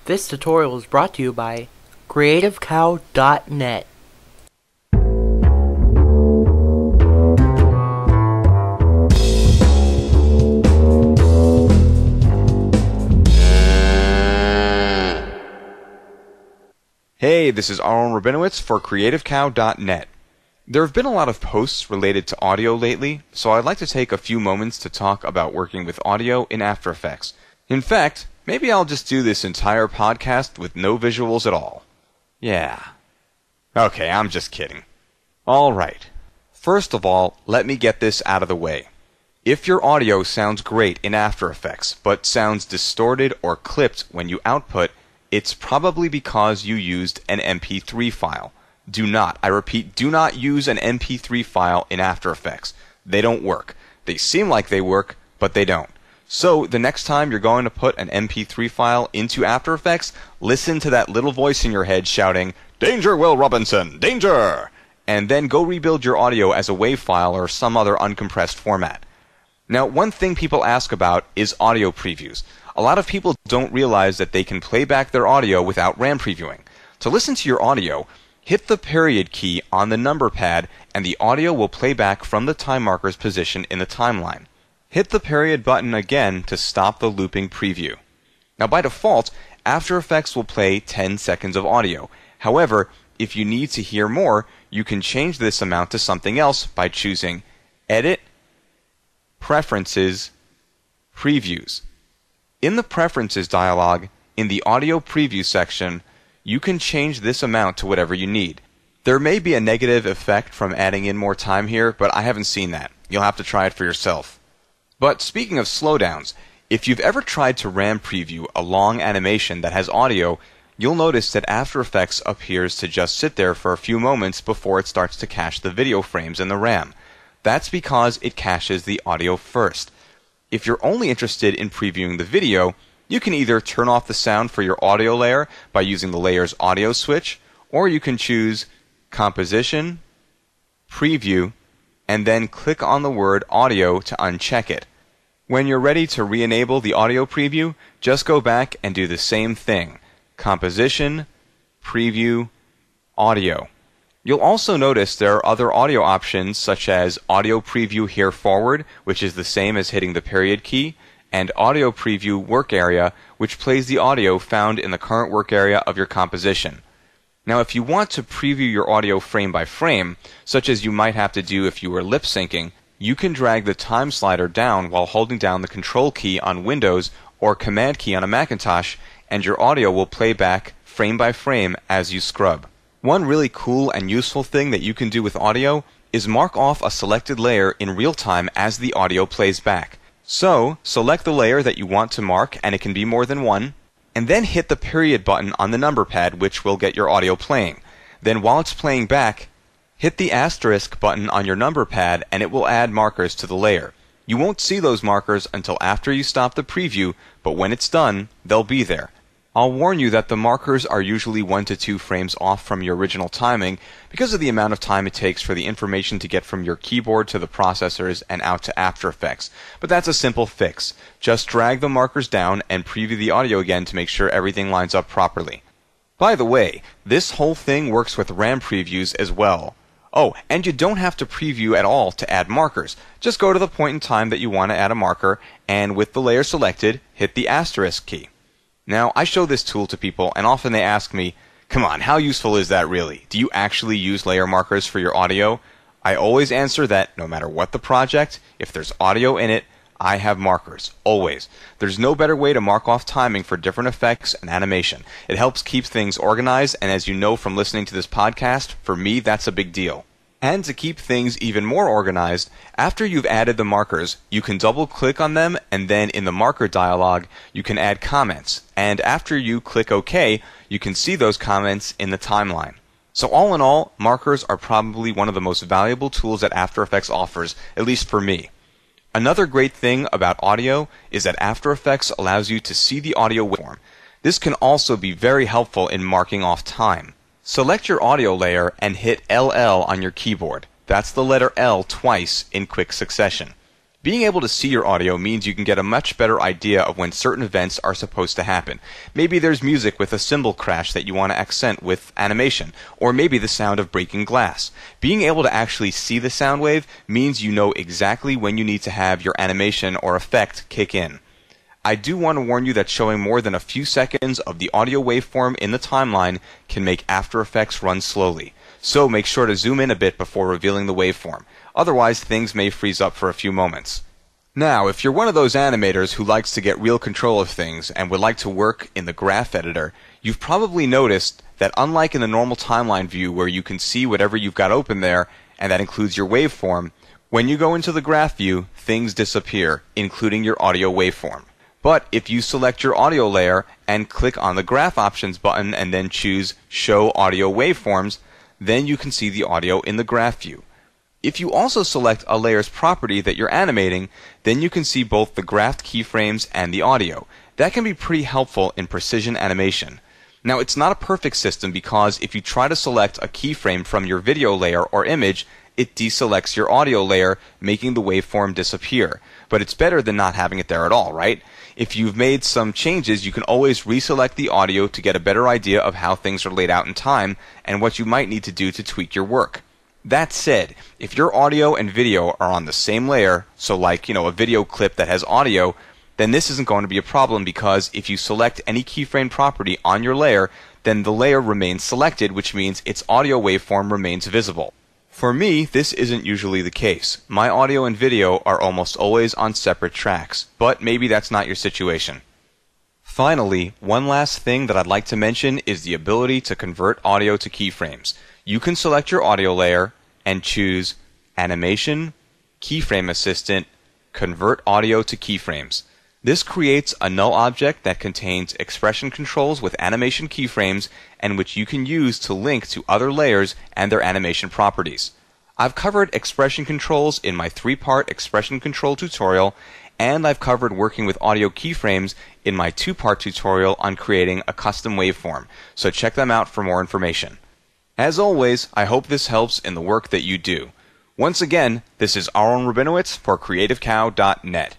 This tutorial is brought to you by CreativeCow.net. Hey, this is Aaron Rabinowitz for CreativeCow.net. There have been a lot of posts related to audio lately, so I'd like to take a few moments to talk about working with audio in After Effects. In fact, maybe I'll just do this entire podcast with no visuals at all. Yeah. Okay, I'm just kidding. Alright. First of all, let me get this out of the way. If your audio sounds great in After Effects, but sounds distorted or clipped when you output, it's probably because you used an MP3 file. Do not, I repeat, do not use an MP3 file in After Effects. They don't work. They seem like they work, but they don't. So, the next time you're going to put an MP3 file into After Effects, listen to that little voice in your head shouting, "Danger, Will Robinson! Danger!" And then go rebuild your audio as a WAV file or some other uncompressed format. Now, one thing people ask about is audio previews. A lot of people don't realize that they can play back their audio without RAM previewing. To listen to your audio, hit the period key on the number pad and the audio will play back from the time marker's position in the timeline. Hit the period button again to stop the looping preview. Now by default, After Effects will play 10 seconds of audio. However, if you need to hear more, you can change this amount to something else by choosing Edit, Preferences, Previews. In the Preferences dialog, in the Audio Preview section, you can change this amount to whatever you need. There may be a negative effect from adding in more time here, but I haven't seen that. You'll have to try it for yourself. But speaking of slowdowns, if you've ever tried to RAM preview a long animation that has audio, you'll notice that After Effects appears to just sit there for a few moments before it starts to cache the video frames in the RAM. That's because it caches the audio first. If you're only interested in previewing the video, you can either turn off the sound for your audio layer by using the layer's audio switch, or you can choose Composition, Preview, and then click on the word Audio to uncheck it. When you're ready to re-enable the audio preview, just go back and do the same thing. Composition, Preview, Audio. You'll also notice there are other audio options such as Audio Preview Here Forward, which is the same as hitting the period key, and Audio Preview Work Area, which plays the audio found in the current work area of your composition. Now, if you want to preview your audio frame by frame, such as you might have to do if you were lip syncing, you can drag the time slider down while holding down the Control key on Windows or Command key on a Macintosh, and your audio will play back frame by frame as you scrub. One really cool and useful thing that you can do with audio is mark off a selected layer in real time as the audio plays back. So, select the layer that you want to mark, and it can be more than one, and then hit the period button on the number pad, which will get your audio playing. Then while it's playing back, hit the asterisk button on your number pad and it will add markers to the layer. You won't see those markers until after you stop the preview, but when it's done, they'll be there. I'll warn you that the markers are usually 1 to 2 frames off from your original timing because of the amount of time it takes for the information to get from your keyboard to the processors and out to After Effects. But that's a simple fix. Just drag the markers down and preview the audio again to make sure everything lines up properly. By the way, this whole thing works with RAM previews as well. Oh, and you don't have to preview at all to add markers. Just go to the point in time that you want to add a marker, and with the layer selected, hit the asterisk key. Now, I show this tool to people, and often they ask me, come on, how useful is that really? Do you actually use layer markers for your audio? I always answer that no matter what the project, if there's audio in it, I have markers, always. There's no better way to mark off timing for different effects and animation. It helps keep things organized, and as you know from listening to this podcast, for me, that's a big deal. And to keep things even more organized, after you've added the markers, you can double-click on them, and then in the marker dialog, you can add comments. And after you click OK, you can see those comments in the timeline. So all in all, markers are probably one of the most valuable tools that After Effects offers, at least for me. Another great thing about audio is that After Effects allows you to see the audio waveform. This can also be very helpful in marking off time. Select your audio layer and hit LL on your keyboard. That's the letter L twice in quick succession. Being able to see your audio means you can get a much better idea of when certain events are supposed to happen. Maybe there's music with a cymbal crash that you want to accent with animation, or maybe the sound of breaking glass. Being able to actually see the sound wave means you know exactly when you need to have your animation or effect kick in. I do want to warn you that showing more than a few seconds of the audio waveform in the timeline can make After Effects run slowly. So make sure to zoom in a bit before revealing the waveform. Otherwise, things may freeze up for a few moments. Now, if you're one of those animators who likes to get real control of things and would like to work in the graph editor, you've probably noticed that unlike in the normal timeline view where you can see whatever you've got open there, and that includes your waveform, when you go into the graph view, things disappear, including your audio waveform. But if you select your audio layer and click on the Graph Options button and then choose Show Audio Waveforms, then you can see the audio in the graph view. If you also select a layer's property that you're animating, then you can see both the graphed keyframes and the audio. That can be pretty helpful in precision animation. Now, it's not a perfect system because if you try to select a keyframe from your video layer or image, it deselects your audio layer, making the waveform disappear. But it's better than not having it there at all, right? If you've made some changes, you can always reselect the audio to get a better idea of how things are laid out in time and what you might need to do to tweak your work. That said, if your audio and video are on the same layer, so like, a video clip that has audio, then this isn't going to be a problem because if you select any keyframe property on your layer, then the layer remains selected, which means its audio waveform remains visible. For me, this isn't usually the case. My audio and video are almost always on separate tracks, but maybe that's not your situation. Finally, one last thing that I'd like to mention is the ability to convert audio to keyframes. You can select your audio layer and choose Animation, Keyframe Assistant, Convert Audio to Keyframes. This creates a null object that contains expression controls with animation keyframes and which you can use to link to other layers and their animation properties. I've covered expression controls in my 3-part expression control tutorial, and I've covered working with audio keyframes in my 2-part tutorial on creating a custom waveform, so check them out for more information. As always, I hope this helps in the work that you do. Once again, this is Aaron Rabinowitz for CreativeCow.net.